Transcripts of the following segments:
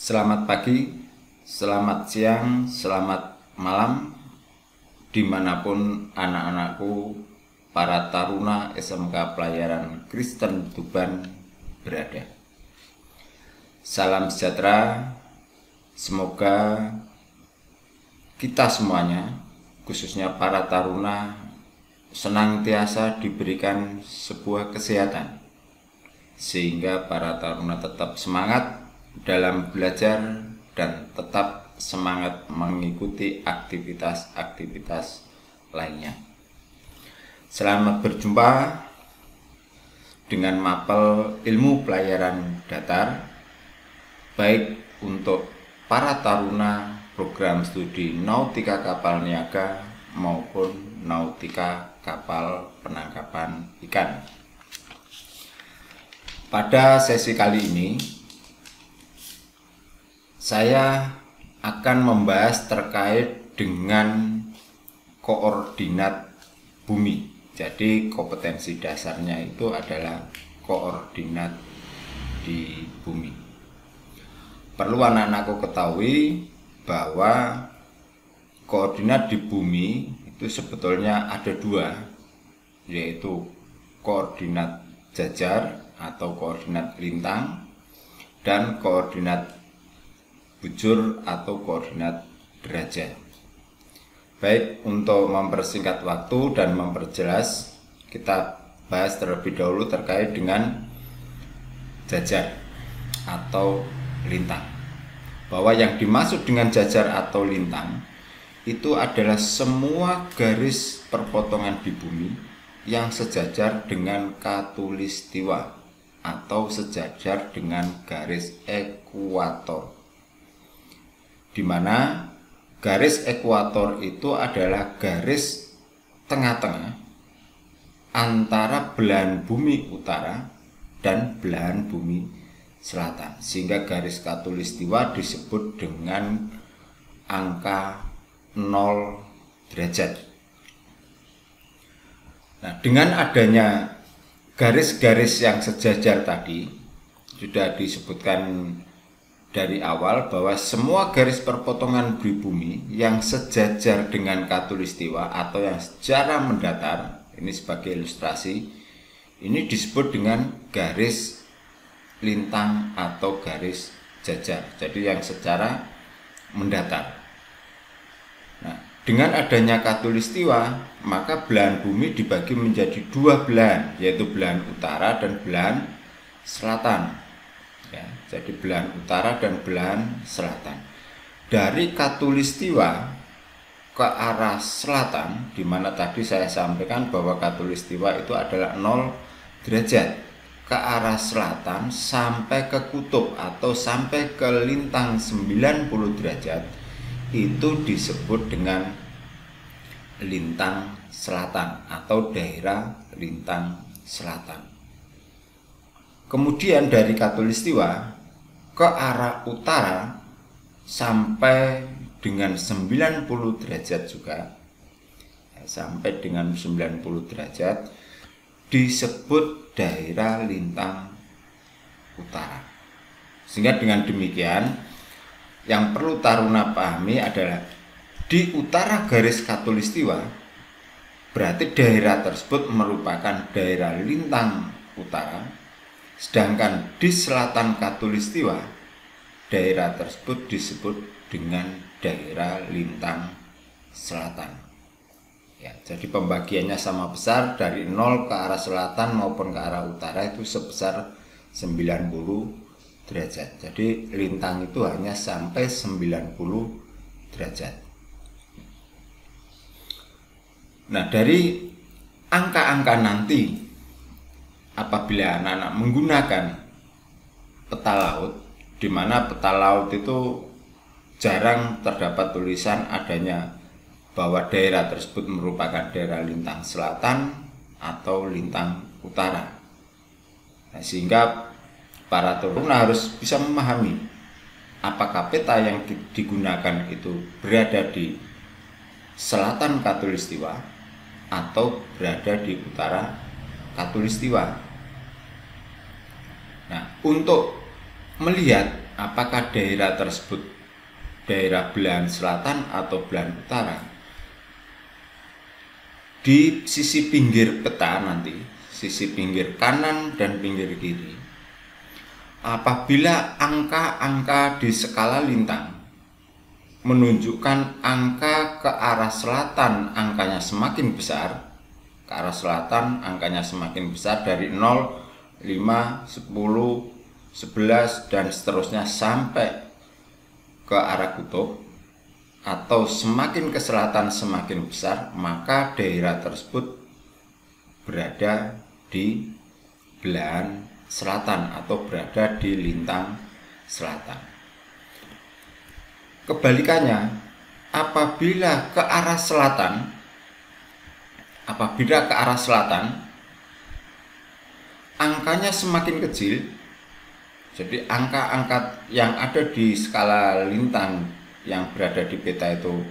Selamat pagi, selamat siang, selamat malam, dimanapun anak-anakku, para taruna SMK Pelayaran Kristen Tuban berada. Salam sejahtera, semoga kita semuanya, khususnya para taruna, senantiasa diberikan sebuah kesehatan, sehingga para taruna tetap semangat dalam belajar dan tetap semangat mengikuti aktivitas-aktivitas lainnya. Selamat berjumpa dengan mapel ilmu pelayaran datar, baik untuk para taruna program studi nautika kapal niaga maupun nautika kapal penangkapan ikan. Pada sesi kali ini saya akan membahas terkait dengan koordinat bumi. Jadi kompetensi dasarnya itu adalah koordinat di bumi. Perlu anak-anakku ketahui bahwa koordinat di bumi itu sebetulnya ada dua, yaitu koordinat jajar atau koordinat lintang dan koordinat bujur atau koordinat derajat. Baik, untuk mempersingkat waktu dan memperjelas, kita bahas terlebih dahulu terkait dengan jajar atau lintang. Bahwa yang dimaksud dengan jajar atau lintang itu adalah semua garis perpotongan di bumi yang sejajar dengan khatulistiwa atau sejajar dengan garis ekuator, di mana garis ekuator itu adalah garis tengah-tengah antara belahan bumi utara dan belahan bumi selatan, sehingga garis khatulistiwa disebut dengan angka 0 derajat. Nah, dengan adanya garis-garis yang sejajar tadi, sudah disebutkan dari awal bahwa semua garis perpotongan di bumi yang sejajar dengan khatulistiwa atau yang secara mendatar, ini sebagai ilustrasi, ini disebut dengan garis lintang atau garis jajar. Jadi yang secara mendatar. Nah, dengan adanya khatulistiwa, maka belahan bumi dibagi menjadi dua belahan, yaitu belahan utara dan belahan selatan. Ya, jadi belahan utara dan belahan selatan. Dari khatulistiwa ke arah selatan, di mana tadi saya sampaikan bahwa khatulistiwa itu adalah 0 derajat, ke arah selatan sampai ke kutub atau sampai ke lintang 90 derajat, itu disebut dengan lintang selatan atau daerah lintang selatan. Kemudian dari khatulistiwa ke arah utara sampai dengan 90 derajat juga, sampai dengan 90 derajat disebut daerah lintang utara. Sehingga dengan demikian yang perlu taruna pahami adalah di utara garis khatulistiwa berarti daerah tersebut merupakan daerah lintang utara. Sedangkan di selatan khatulistiwa, daerah tersebut disebut dengan daerah lintang selatan. Ya, jadi pembagiannya sama besar, dari 0 ke arah selatan maupun ke arah utara itu sebesar 90 derajat. Jadi lintang itu hanya sampai 90 derajat. Nah, dari angka-angka nanti, apabila anak-anak menggunakan peta laut, di mana peta laut itu jarang terdapat tulisan adanya bahwa daerah tersebut merupakan daerah lintang selatan atau lintang utara. Nah, sehingga para taruna harus bisa memahami apakah peta yang digunakan itu berada di selatan khatulistiwa atau berada di utara khatulistiwa. Nah, untuk melihat apakah daerah tersebut daerah belahan selatan atau belahan utara. Di sisi pinggir peta nanti, sisi pinggir kanan dan pinggir kiri, apabila angka-angka di skala lintang menunjukkan angka ke arah selatan angkanya semakin besar, ke arah selatan angkanya semakin besar dari 0, 5, 10, 11 dan seterusnya sampai ke arah kutub, atau semakin ke selatan semakin besar, maka daerah tersebut berada di belahan selatan atau berada di lintang selatan. Kebalikannya, apabila ke arah selatan angkanya semakin kecil, jadi angka-angka yang ada di skala lintang yang berada di peta itu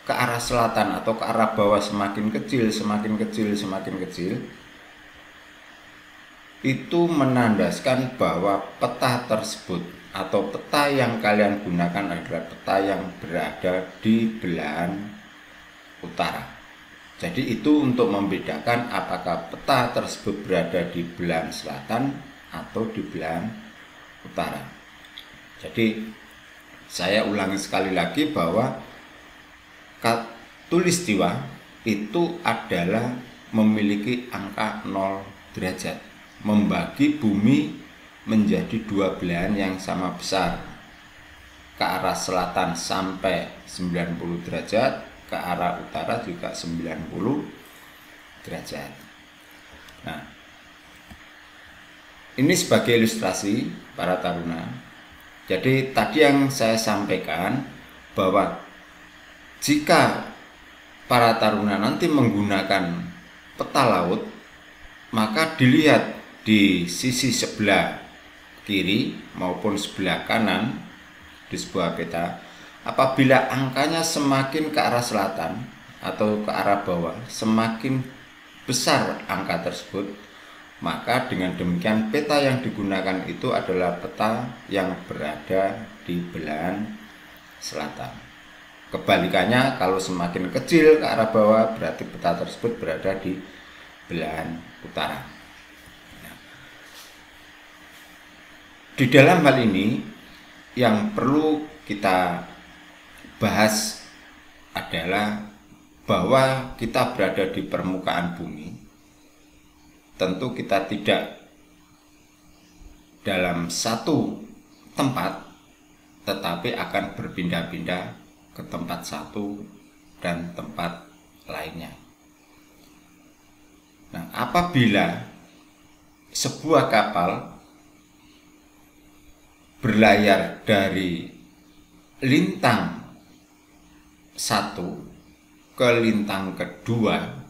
ke arah selatan atau ke arah bawah semakin kecil, itu menandaskan bahwa peta tersebut atau peta yang kalian gunakan adalah peta yang berada di belahan utara. Jadi itu untuk membedakan apakah peta tersebut berada di belahan selatan atau di belahan utara. Jadi saya ulangi sekali lagi bahwa khatulistiwa itu adalah memiliki angka 0 derajat, membagi bumi menjadi dua belahan yang sama besar, ke arah selatan sampai 90 derajat, ke arah utara juga 90 derajat. Nah, ini sebagai ilustrasi para taruna. Jadi tadi yang saya sampaikan bahwa jika para taruna nanti menggunakan peta laut, maka dilihat di sisi sebelah kiri maupun sebelah kanan di sebuah peta, apabila angkanya semakin ke arah selatan atau ke arah bawah, semakin besar angka tersebut, maka dengan demikian peta yang digunakan itu adalah peta yang berada di belahan selatan. Kebalikannya, kalau semakin kecil ke arah bawah, berarti peta tersebut berada di belahan utara. Di dalam hal ini yang perlu kita bahas adalah bahwa kita berada di permukaan bumi. Tentu kita tidak dalam satu tempat, tetapi akan berpindah-pindah ke tempat satu dan tempat lainnya. Nah, apabila sebuah kapal berlayar dari lintang satu ke lintang kedua,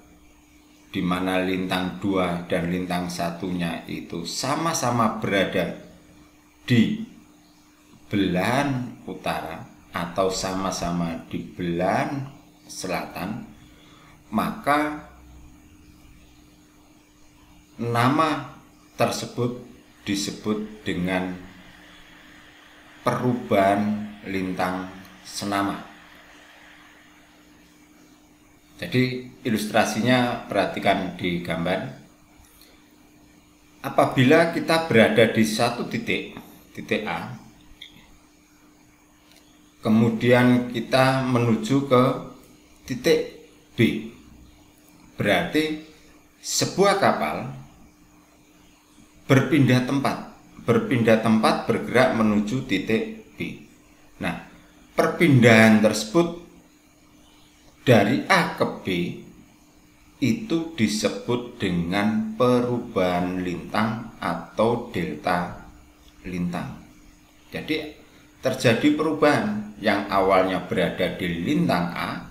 di mana lintang 2 dan lintang satunya itu sama-sama berada di belahan utara atau sama-sama di belahan selatan, maka nama tersebut disebut dengan perubahan lintang senama. Jadi ilustrasinya perhatikan di gambar. Apabila kita berada di satu titik A, kemudian kita menuju ke titik B, berarti sebuah kapal berpindah tempat bergerak menuju titik B. Nah, perpindahan tersebut dari A ke B itu disebut dengan perubahan lintang atau delta lintang. Jadi terjadi perubahan yang awalnya berada di lintang A,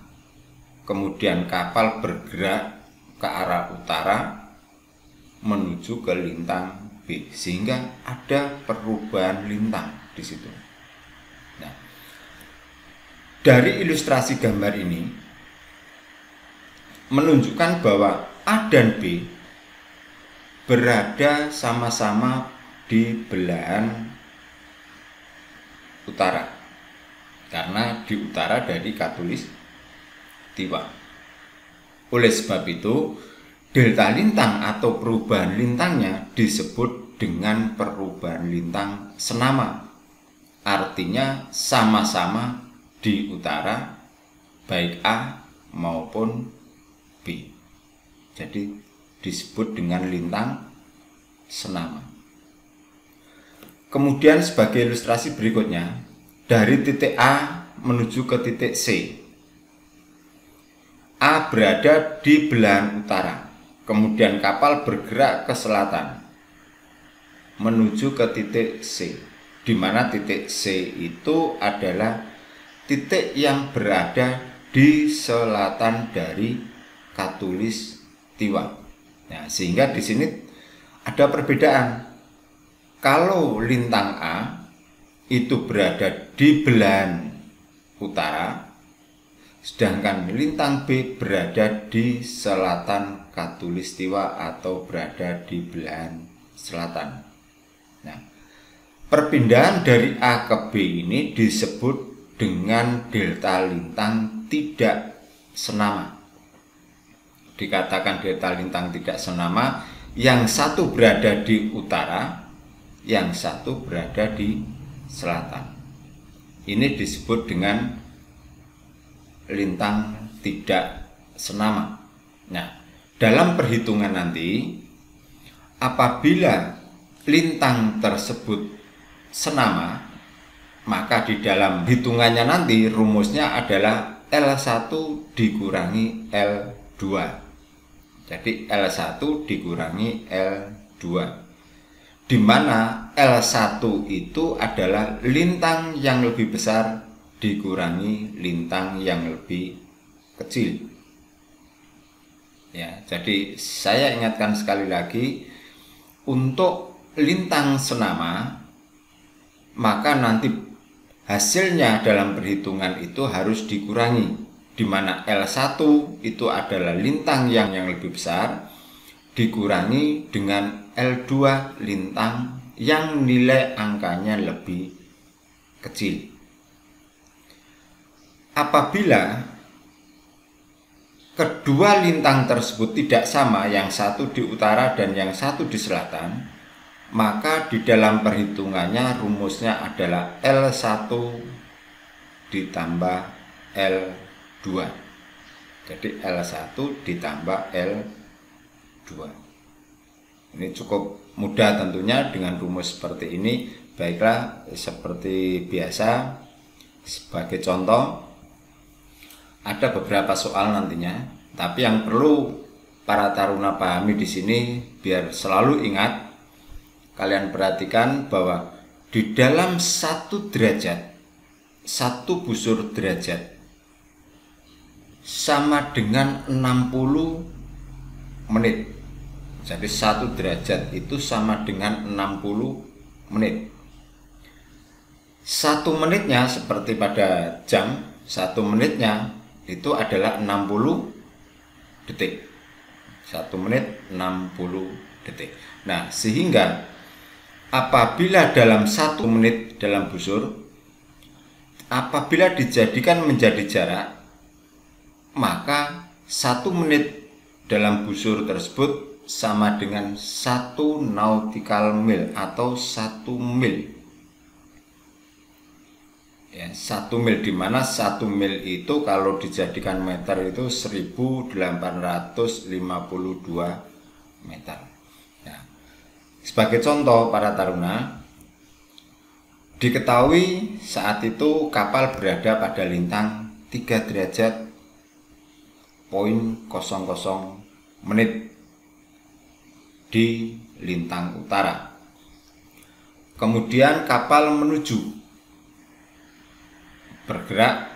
kemudian kapal bergerak ke arah utara menuju ke lintang B, sehingga ada perubahan lintang di situ. Nah, dari ilustrasi gambar ini menunjukkan bahwa A dan B berada sama-sama di belahan utara, karena di utara dari Katulistiwa. Oleh sebab itu, delta lintang atau perubahan lintangnya disebut dengan perubahan lintang senama. Artinya sama-sama di utara, baik A maupun B. Jadi disebut dengan lintang senama. Kemudian sebagai ilustrasi berikutnya, dari titik A menuju ke titik C. A berada di belahan utara, kemudian kapal bergerak ke selatan menuju ke titik C, di mana titik C itu adalah titik yang berada di selatan dari Katulistiwa. Nah, sehingga di sini ada perbedaan. Kalau lintang A itu berada di belahan utara, sedangkan lintang B berada di selatan Katulistiwa atau berada di belahan selatan. Nah, perpindahan dari A ke B ini disebut dengan delta lintang tidak senama. Dikatakan delta lintang tidak senama, yang satu berada di utara, yang satu berada di selatan. Ini disebut dengan lintang tidak senama. Nah, dalam perhitungan nanti, apabila lintang tersebut senama, maka di dalam hitungannya nanti rumusnya adalah L1 dikurangi L2. Jadi L1 dikurangi L2, di mana L1 itu adalah lintang yang lebih besar dikurangi lintang yang lebih kecil. Ya, jadi saya ingatkan sekali lagi, untuk lintang senama, maka nanti hasilnya dalam perhitungan itu harus dikurangi, di mana L1 itu adalah lintang yang lebih besar dikurangi dengan L2 lintang yang nilai angkanya lebih kecil. Apabila kedua lintang tersebut tidak sama, yang satu di utara dan yang satu di selatan, maka di dalam perhitungannya rumusnya adalah L1 ditambah L2. Jadi L1 ditambah L2. Ini cukup mudah tentunya dengan rumus seperti ini. Baiklah, seperti biasa, sebagai contoh, ada beberapa soal nantinya, tapi yang perlu para taruna pahami di sini biar selalu ingat, kalian perhatikan bahwa di dalam satu derajat, satu busur derajat sama dengan 60 menit. Jadi satu derajat itu sama dengan 60 menit. Satu menitnya seperti pada jam, satu menitnya itu adalah 60 detik. 1 menit 60 detik. Nah, sehingga apabila dalam 1 menit dalam busur, apabila dijadikan menjadi jarak, maka 1 menit dalam busur tersebut sama dengan 1 nautical mil atau 1 mil. Ya, 1 mil, di mana 1 mil itu kalau dijadikan meter itu 1852 meter. Nah, sebagai contoh para taruna, diketahui saat itu kapal berada pada lintang 3 derajat 0,00 menit di lintang utara. Kemudian kapal bergerak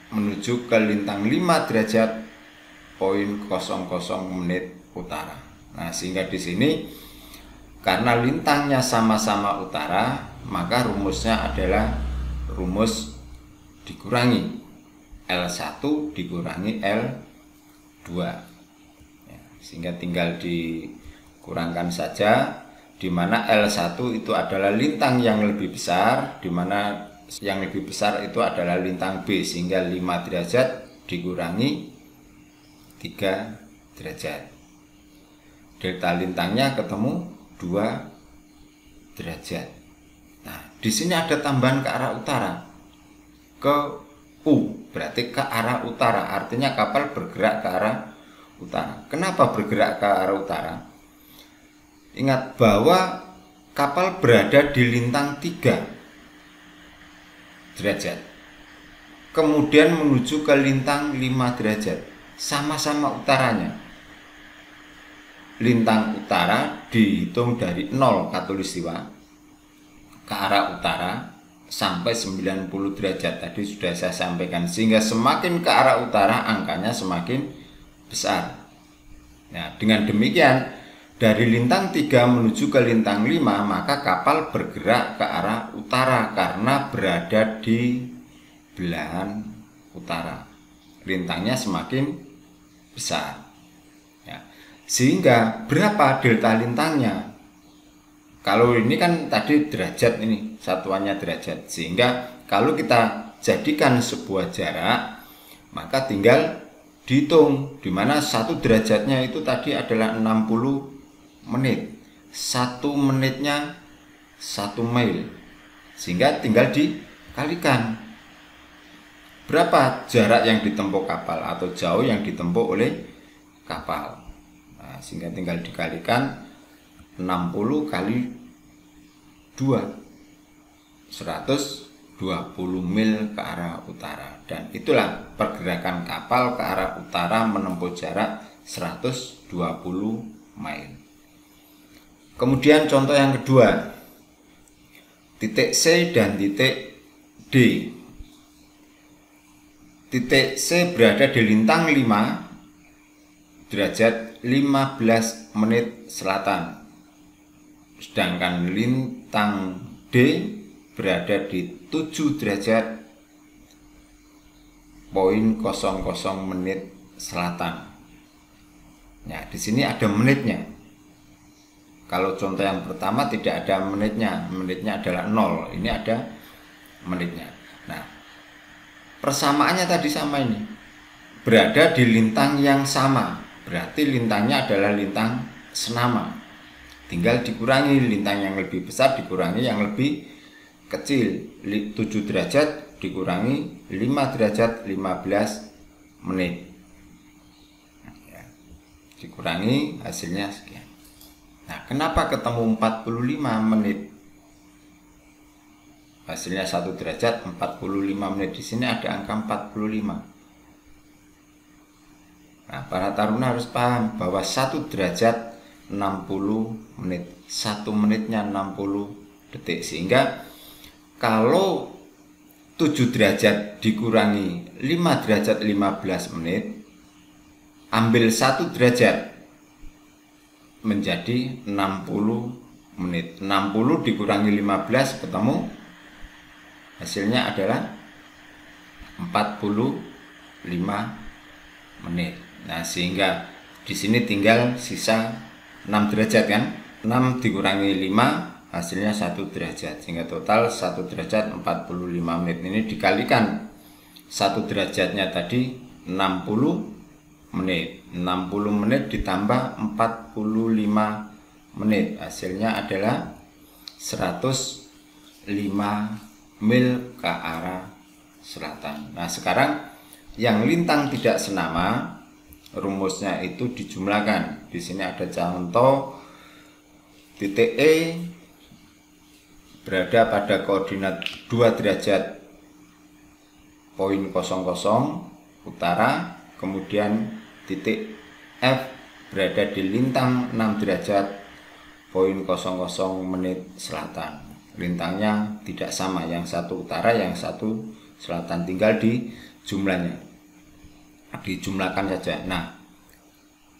menuju ke lintang 5 derajat 0,00 menit utara. Nah, sehingga di sini karena lintangnya sama-sama utara, maka rumusnya adalah rumus dikurangi L1 dikurangi L2. Ya, sehingga tinggal dikurangkan saja, di mana L1 itu adalah lintang yang lebih besar, di mana yang lebih besar itu adalah lintang B, sehingga 5 derajat dikurangi 3 derajat. Delta lintangnya ketemu 2 derajat. Nah, di sini ada tambahan ke arah utara, ke U, berarti ke arah utara, artinya kapal bergerak ke arah utara. Kenapa bergerak ke arah utara? Ingat bahwa kapal berada di lintang 3 derajat, kemudian menuju ke lintang 5 derajat, sama-sama utaranya. Lintang utara dihitung dari 0 khatulistiwa ke arah utara sampai 90 derajat, tadi sudah saya sampaikan, sehingga semakin ke arah utara angkanya semakin besar. Nah, dengan demikian dari lintang 3 menuju ke lintang 5, maka kapal bergerak ke arah utara karena berada di belahan utara. Lintangnya semakin besar. Ya. Sehingga berapa delta lintangnya? Kalau ini kan tadi derajat, ini satuannya derajat. Sehingga kalau kita jadikan sebuah jarak, maka tinggal dihitung, di mana 1 derajatnya itu tadi adalah 60 menit. 1 menitnya 1 mil. Sehingga tinggal dikalikan. Berapa jarak yang ditempuh kapal atau jauh yang ditempuh oleh kapal. Nah, sehingga tinggal dikalikan 60 kali 2, 120 mil ke arah utara. Dan itulah pergerakan kapal ke arah utara menempuh jarak 120 mil. Kemudian contoh yang kedua, titik C dan titik D. Titik C berada di lintang 5 derajat 15 menit selatan, sedangkan lintang D berada di 7 derajat 0,00 menit selatan. Nah, di sini ada menitnya. Kalau contoh yang pertama tidak ada menitnya, menitnya adalah 0, ini ada menitnya. Nah, persamaannya tadi sama ini, berada di lintang yang sama, berarti lintangnya adalah lintang senama. Tinggal dikurangi lintang yang lebih besar dikurangi yang lebih kecil. 7 derajat dikurangi 5 derajat 15 menit. Ya, dikurangi hasilnya sekian. Nah, kenapa ketemu 45 menit? Hasilnya 1 derajat 45 menit. Di sini ada angka 45. Nah, para taruna harus paham bahwa 1 derajat 60 menit. 1 menitnya 60 detik. Sehingga kalau 7 derajat dikurangi 5 derajat 15 menit, ambil 1 derajat menjadi 60 menit. 60 dikurangi 15 ketemu hasilnya adalah 45 menit. Nah, sehingga di sini tinggal sisa 6 derajat kan? 6 dikurangi 5 hasilnya 1 derajat. Sehingga total 1 derajat 45 menit. Ini dikalikan 1 derajatnya tadi 60 menit. 60 menit ditambah 45 menit. Hasilnya adalah 105 mil ke arah selatan. Nah, sekarang yang lintang tidak senama, rumusnya itu dijumlahkan. Di sini ada contoh titik E berada pada koordinat 2 derajat 0,00 utara, kemudian titik F berada di lintang 6 derajat 0,00 menit selatan. Lintangnya tidak sama, yang satu utara, yang satu selatan, tinggal di jumlahnya, dijumlahkan saja. Nah,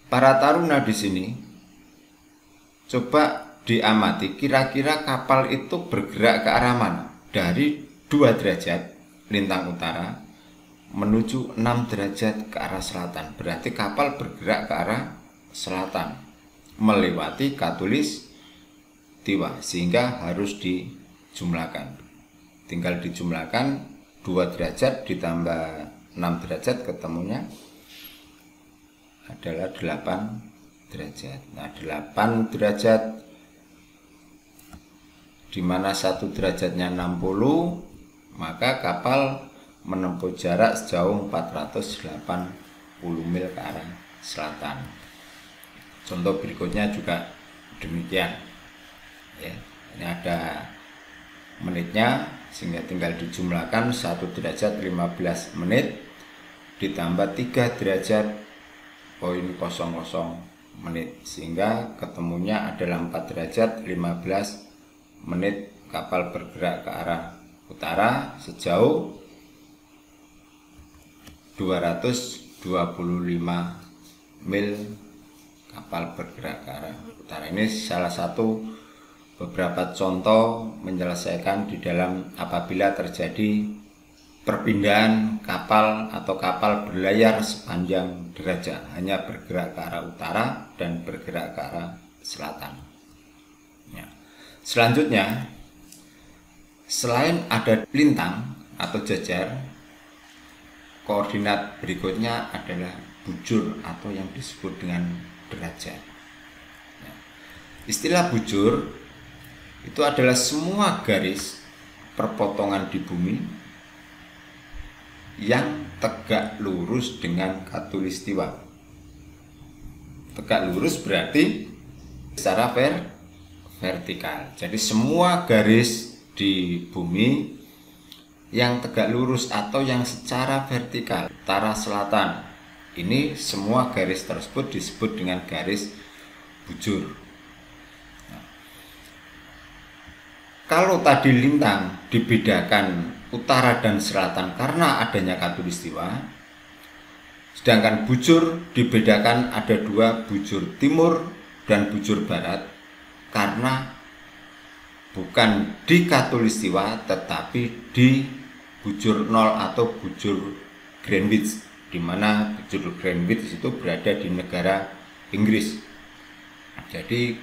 para taruna di sini coba diamati kira-kira kapal itu bergerak ke arah mana? Dari 2 derajat lintang utara menuju 6 derajat ke arah selatan. Berarti kapal bergerak ke arah selatan melewati khatulistiwa, sehingga harus dijumlahkan. tinggal dijumlahkan 2 derajat ditambah 6 derajat ketemunya adalah 8 derajat. Nah, 8 derajat dimana 1 derajatnya 60, maka kapal menempuh jarak sejauh 480 mil ke arah selatan. Contoh berikutnya juga demikian ya. Ini ada menitnya, sehingga tinggal dijumlahkan 1 derajat 15 menit ditambah 3 derajat 0,00 menit, sehingga ketemunya adalah 4 derajat 15 menit kapal bergerak ke arah utara sejauh 225 mil kapal bergerak ke arah utara. Ini salah satu beberapa contoh menyelesaikan di dalam apabila terjadi perpindahan kapal atau kapal berlayar sepanjang derajat, hanya bergerak ke arah utara dan bergerak ke arah selatan. Ya. Selanjutnya, selain ada lintang atau jajar, koordinat berikutnya adalah bujur atau yang disebut dengan derajat. Ya. Istilah bujur itu adalah semua garis perpotongan di bumi yang tegak lurus dengan khatulistiwa. Tegak lurus berarti secara vertikal. Jadi semua garis di bumi yang tegak lurus atau yang secara vertikal utara selatan, ini semua garis tersebut disebut dengan garis bujur. Nah, kalau tadi lintang dibedakan utara dan selatan karena adanya khatulistiwa, sedangkan bujur dibedakan ada 2, bujur timur dan bujur barat, karena bukan di khatulistiwa tetapi di bujur nol atau bujur Greenwich, di mana bujur Greenwich itu berada di negara Inggris. Jadi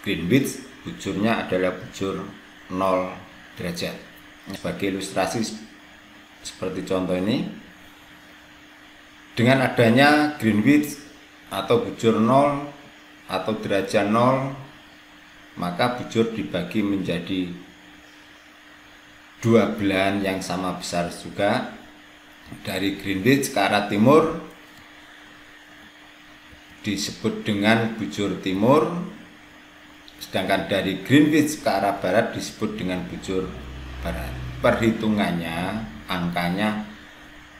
Greenwich bujurnya adalah bujur 0 derajat. Sebagai ilustrasi seperti contoh ini, dengan adanya Greenwich atau bujur 0 atau derajat 0, maka bujur dibagi menjadi 2 belahan yang sama besar juga. Dari Greenwich ke arah timur disebut dengan bujur timur, sedangkan dari Greenwich ke arah barat disebut dengan bujur barat. Perhitungannya, angkanya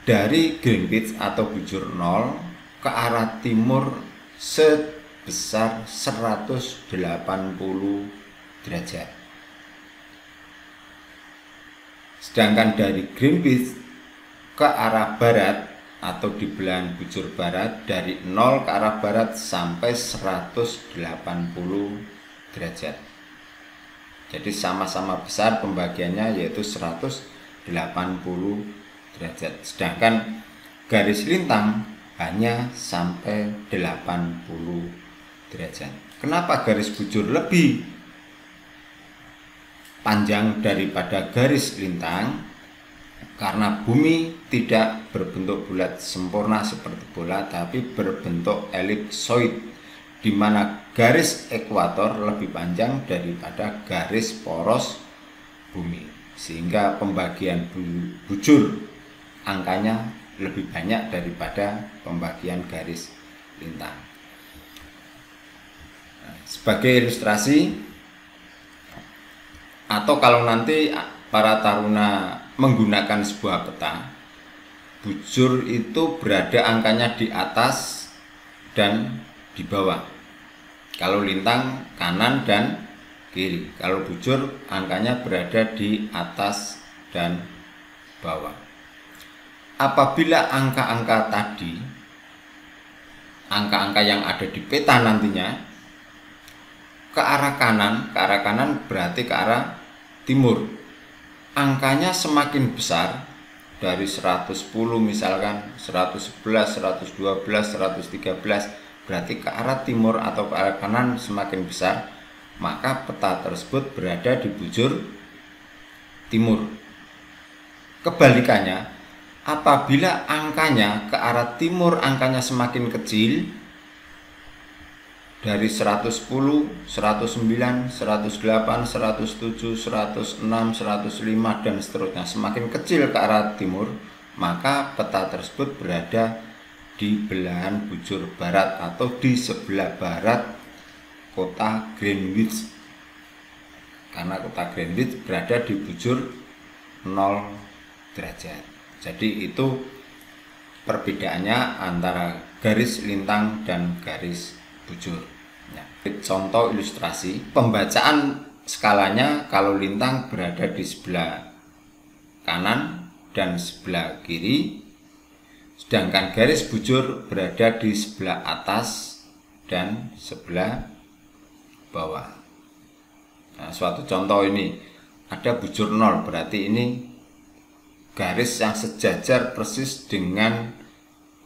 dari Greenwich atau bujur 0 ke arah timur sebesar 180 derajat. Sedangkan dari Greenwich ke arah barat atau di belahan bujur barat, dari 0 ke arah barat sampai 180 derajat. Jadi sama-sama besar pembagiannya, yaitu 180 derajat. Sedangkan garis lintang hanya sampai 80 derajat. Kenapa garis bujur lebih panjang daripada garis lintang? Karena bumi tidak berbentuk bulat sempurna seperti bola, tapi berbentuk elipsoid, di mana garis ekuator lebih panjang daripada garis poros bumi, sehingga pembagian bujur angkanya lebih banyak daripada pembagian garis lintang. Sebagai ilustrasi, atau kalau nanti para taruna menggunakan sebuah peta, bujur itu berada angkanya di atas dan di bawah. Kalau lintang kanan dan kiri, kalau bujur angkanya berada di atas dan bawah. Apabila angka-angka tadi, angka-angka yang ada di peta nantinya ke arah kanan berarti ke arah timur, angkanya semakin besar, dari 110 misalkan 111, 112, 113, berarti ke arah timur atau ke arah kanan semakin besar, maka peta tersebut berada di bujur timur. Kebalikannya, apabila angkanya ke arah timur angkanya semakin kecil, dari 110, 109, 108, 107, 106, 105 dan seterusnya semakin kecil ke arah timur, maka peta tersebut berada di belahan bujur barat atau di sebelah barat kota Greenwich. Karena kota Greenwich berada di bujur 0 derajat. Jadi itu perbedaannya antara garis lintang dan garis bujur. Contoh ilustrasi, pembacaan skalanya kalau lintang berada di sebelah kanan dan sebelah kiri, sedangkan garis bujur berada di sebelah atas dan sebelah bawah. Nah, suatu contoh ini ada bujur 0, berarti ini garis yang sejajar persis dengan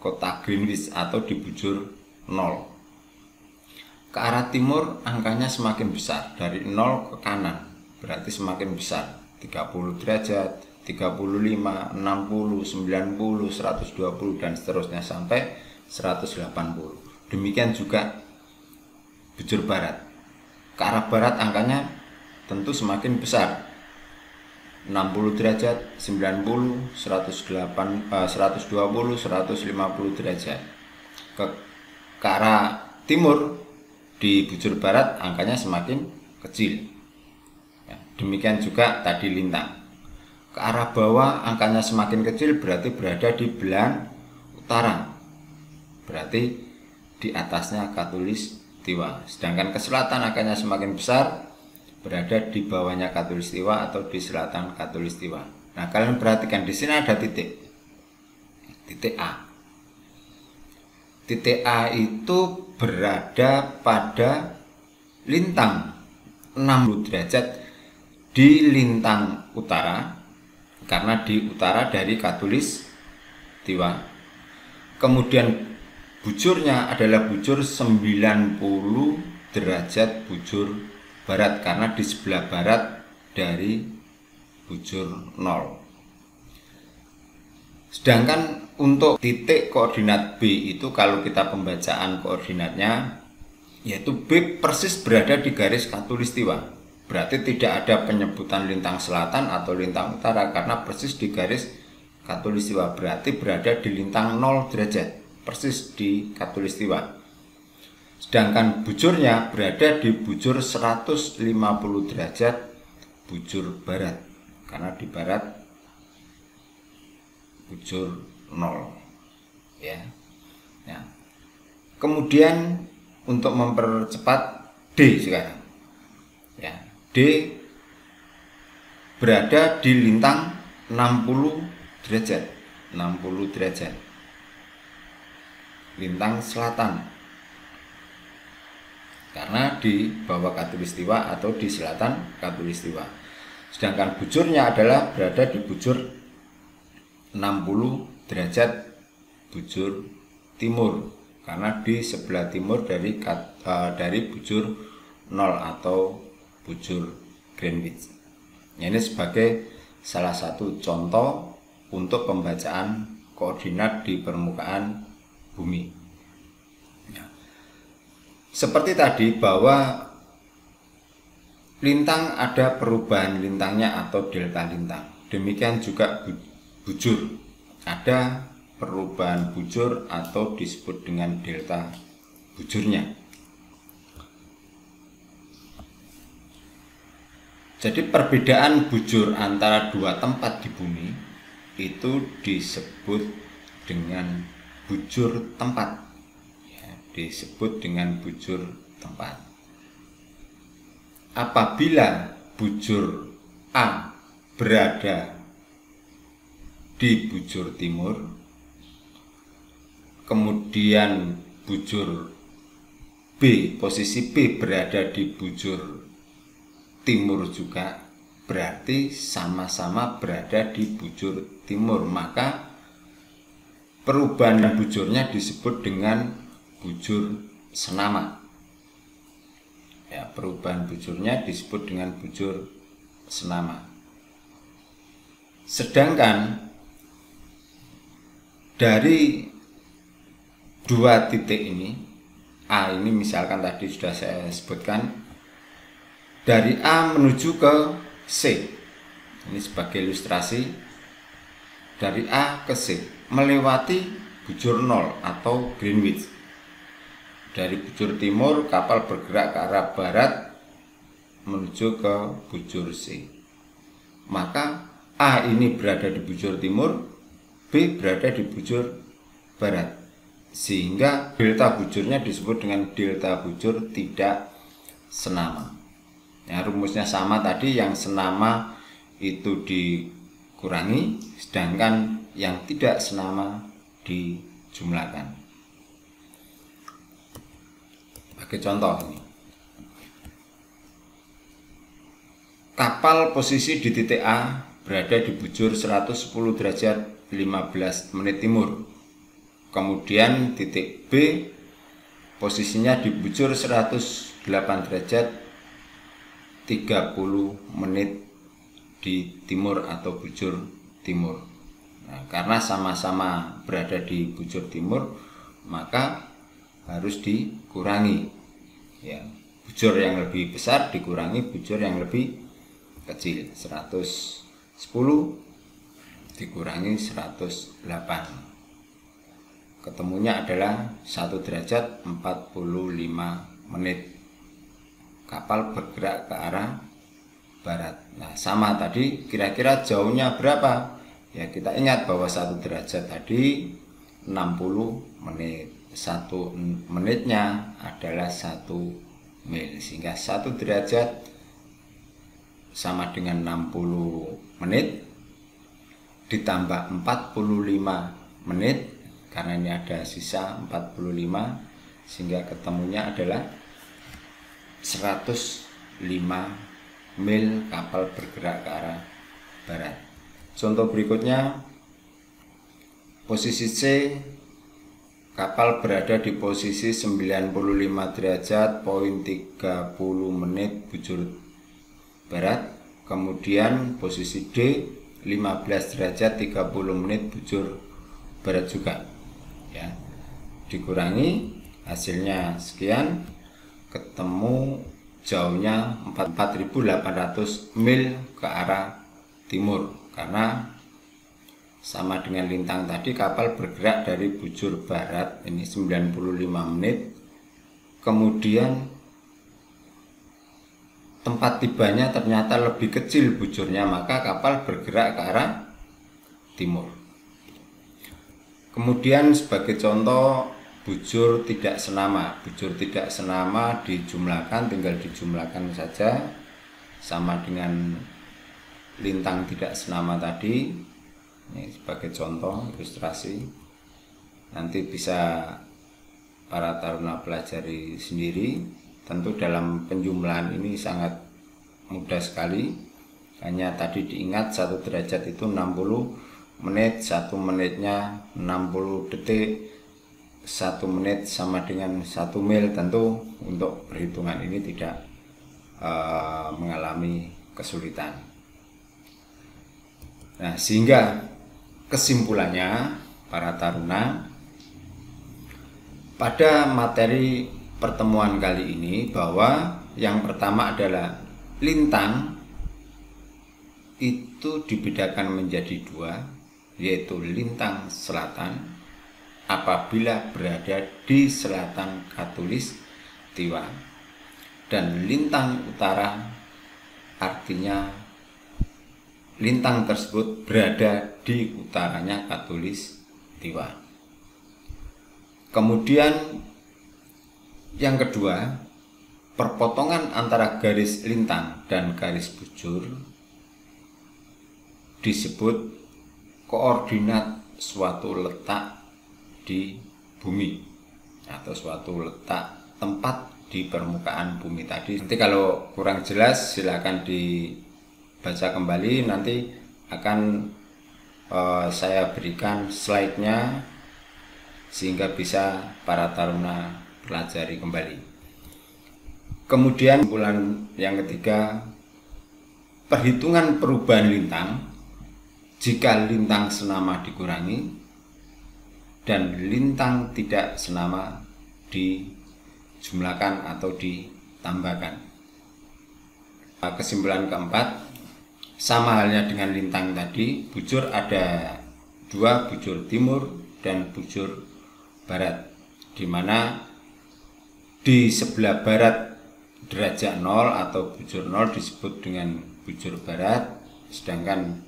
kota Greenwich atau di bujur 0. Ke arah timur angkanya semakin besar, dari 0 ke kanan berarti semakin besar, 30 derajat, 35, 60, 90, 120 dan seterusnya sampai 180. Demikian juga bujur barat. Ke arah barat angkanya tentu semakin besar, 60 derajat, 90, 120, 150 derajat. Ke arah timur di bujur barat angkanya semakin kecil. Ya, demikian juga tadi lintang. Ke arah bawah angkanya semakin kecil berarti berada di belahan utara. Berarti di atasnya Khatulistiwa. Sedangkan ke selatan angkanya semakin besar, berada di bawahnya Khatulistiwa atau di selatan Khatulistiwa. Nah, kalian perhatikan di sini ada titik. Titik A. Titik A itu berada pada lintang 60 derajat di lintang utara, karena di utara dari Khatulistiwa. Kemudian bujurnya adalah bujur 90 derajat bujur barat, karena di sebelah barat dari bujur 0. Sedangkan untuk titik koordinat B itu kalau kita pembacaan koordinatnya, yaitu B persis berada di garis Khatulistiwa. Berarti tidak ada penyebutan lintang selatan atau lintang utara karena persis di garis Khatulistiwa. Berarti berada di lintang 0 derajat, persis di Khatulistiwa. Sedangkan bujurnya berada di bujur 150 derajat bujur barat, karena di barat bujur 0 ya. Nah, kemudian untuk mempercepat D sekarang ya, D berada di lintang 60 derajat, 60 derajat lintang selatan, karena di bawah Khatulistiwa atau di selatan Khatulistiwa. Sedangkan bujurnya adalah berada di bujur 60 derajat bujur timur, karena di sebelah timur dari bujur 0 atau bujur Greenwich. Ini sebagai salah satu contoh untuk pembacaan koordinat di permukaan bumi. Seperti tadi bahwa lintang ada perubahan lintangnya atau delta lintang. Demikian juga bujur, ada perubahan bujur atau disebut dengan delta bujurnya. Jadi perbedaan bujur antara dua tempat di bumi itu disebut dengan bujur tempat, ya, disebut dengan bujur tempat. Apabila bujur A berada di bujur timur, kemudian bujur B, posisi B berada di bujur timur juga, berarti sama-sama berada di bujur timur, maka perubahan bujurnya disebut dengan bujur senama. Ya, perubahan bujurnya disebut dengan bujur senama. Sedangkan dari dua titik ini, A ini misalkan tadi sudah saya sebutkan, dari A menuju ke C, ini sebagai ilustrasi, dari A ke C melewati bujur 0 atau Greenwich. Dari bujur timur kapal bergerak ke arah barat menuju ke bujur C. Maka A ini berada di bujur timur, B berada di bujur barat, sehingga delta bujurnya disebut dengan delta bujur tidak senama. Ya, rumusnya sama tadi, yang senama itu dikurangi, sedangkan yang tidak senama dijumlahkan. Sebagai contoh ini, kapal posisi di titik A berada di bujur 110 derajat 15 menit timur. Kemudian titik B posisinya di bujur 108 derajat 30 menit di timur atau bujur timur. Nah, karena sama-sama berada di bujur timur, maka harus dikurangi. Ya, bujur yang lebih besar dikurangi bujur yang lebih kecil. 110 dikurangi 108. Ketemunya adalah 1 derajat 45 menit. Kapal bergerak ke arah barat. Nah, sama tadi, kira-kira jauhnya berapa? Ya, kita ingat bahwa 1 derajat tadi 60 menit. 1 menitnya adalah 1 mil, sehingga 1 derajat sama dengan 60 menit ditambah 45 menit, karena ini ada sisa 45, sehingga ketemunya adalah 105 mil kapal bergerak ke arah barat. Contoh berikutnya, posisi C, kapal berada di posisi 95 derajat poin 30 menit bujur barat. Kemudian posisi D 15 derajat 30 menit bujur barat juga. Ya, dikurangi hasilnya sekian, ketemu jauhnya 4.800 mil ke arah timur, karena sama dengan lintang tadi, kapal bergerak dari bujur barat ini 95 menit, kemudian tempat tibanya ternyata lebih kecil bujurnya, maka kapal bergerak ke arah timur. Kemudian sebagai contoh, bujur tidak senama. Bujur tidak senama dijumlahkan, tinggal dijumlahkan saja, sama dengan lintang tidak senama tadi. Ini sebagai contoh ilustrasi, nanti bisa para taruna pelajari sendiri. Tentu dalam penjumlahan ini sangat mudah sekali, hanya tadi diingat 1 derajat itu 60 menit, 1 menitnya 60 detik, 1 menit sama dengan 1 mil. Tentu untuk perhitungan ini tidak mengalami kesulitan. Nah, sehingga kesimpulannya para taruna, pada materi pertemuan kali ini, bahwa yang pertama adalah lintang itu dibedakan menjadi 2, yaitu lintang selatan apabila berada di selatan Khatulistiwa, dan lintang utara artinya lintang tersebut berada di utaranya Khatulistiwa. Kemudian yang kedua, perpotongan antara garis lintang dan garis bujur disebut koordinat suatu letak di bumi atau suatu letak tempat di permukaan bumi tadi. Nanti kalau kurang jelas silakan dibaca kembali, nanti akan saya berikan slide-nya sehingga bisa para taruna pelajari kembali. Kemudian kesimpulan yang ketiga, perhitungan perubahan lintang jika lintang senama dikurangi dan lintang tidak senama dijumlahkan atau ditambahkan. Kesimpulan keempat, sama halnya dengan lintang tadi, bujur ada dua, bujur timur dan bujur barat, di mana di sebelah barat derajat 0 atau bujur 0 disebut dengan bujur barat, sedangkan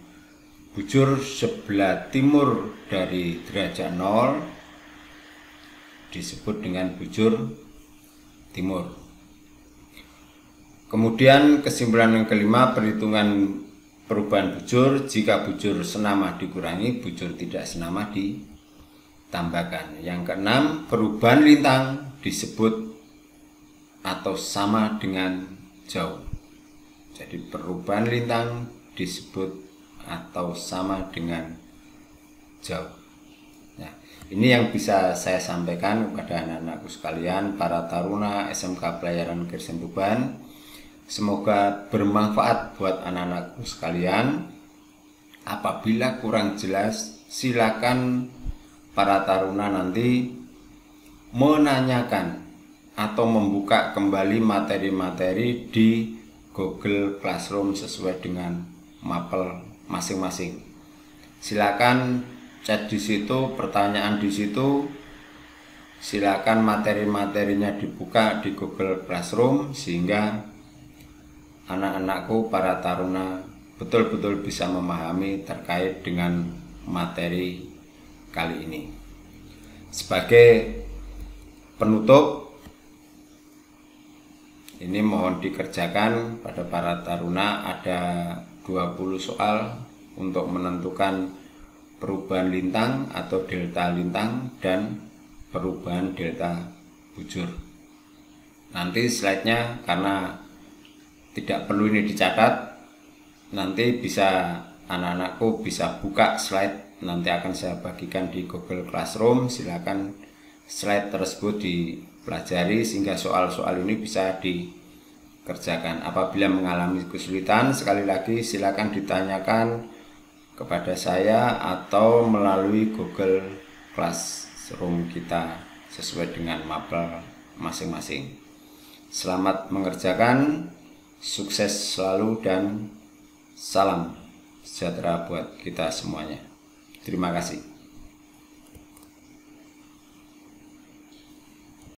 bujur sebelah timur dari derajat 0 disebut dengan bujur timur. Kemudian kesimpulan yang kelima, perhitungan perubahan bujur. Jika bujur senama dikurangi, bujur tidak senama ditambahkan. Yang keenam, perubahan lintang disebut atau sama dengan jauh. Jadi perubahan lintang disebut atau sama dengan jauh. Nah, ini yang bisa saya sampaikan kepada anak-anakku sekalian, para taruna SMK Pelayaran Kristen Tuban. Semoga bermanfaat buat anak-anakku sekalian. Apabila kurang jelas, silakan para taruna nanti menanyakan atau membuka kembali materi-materi di Google Classroom sesuai dengan mapel masing-masing. Silakan chat di situ, pertanyaan di situ. Silakan materi-materinya dibuka di Google Classroom sehingga anak-anakku para taruna betul-betul bisa memahami terkait dengan materi kali ini. Sebagai penutup, ini mohon dikerjakan pada para taruna, ada 20 soal untuk menentukan perubahan lintang atau delta lintang dan perubahan delta bujur. Nanti slide-nya karena tidak perlu ini dicatat, nanti bisa anak-anakku bisa buka slide, nanti akan saya bagikan di Google Classroom. Silakan slide tersebut dipelajari sehingga soal-soal ini bisa dikerjakan. Apabila mengalami kesulitan, sekali lagi silakan ditanyakan kepada saya atau melalui Google Classroom kita sesuai dengan mapel masing-masing. Selamat mengerjakan. Sukses selalu dan salam sejahtera buat kita semuanya. Terima kasih.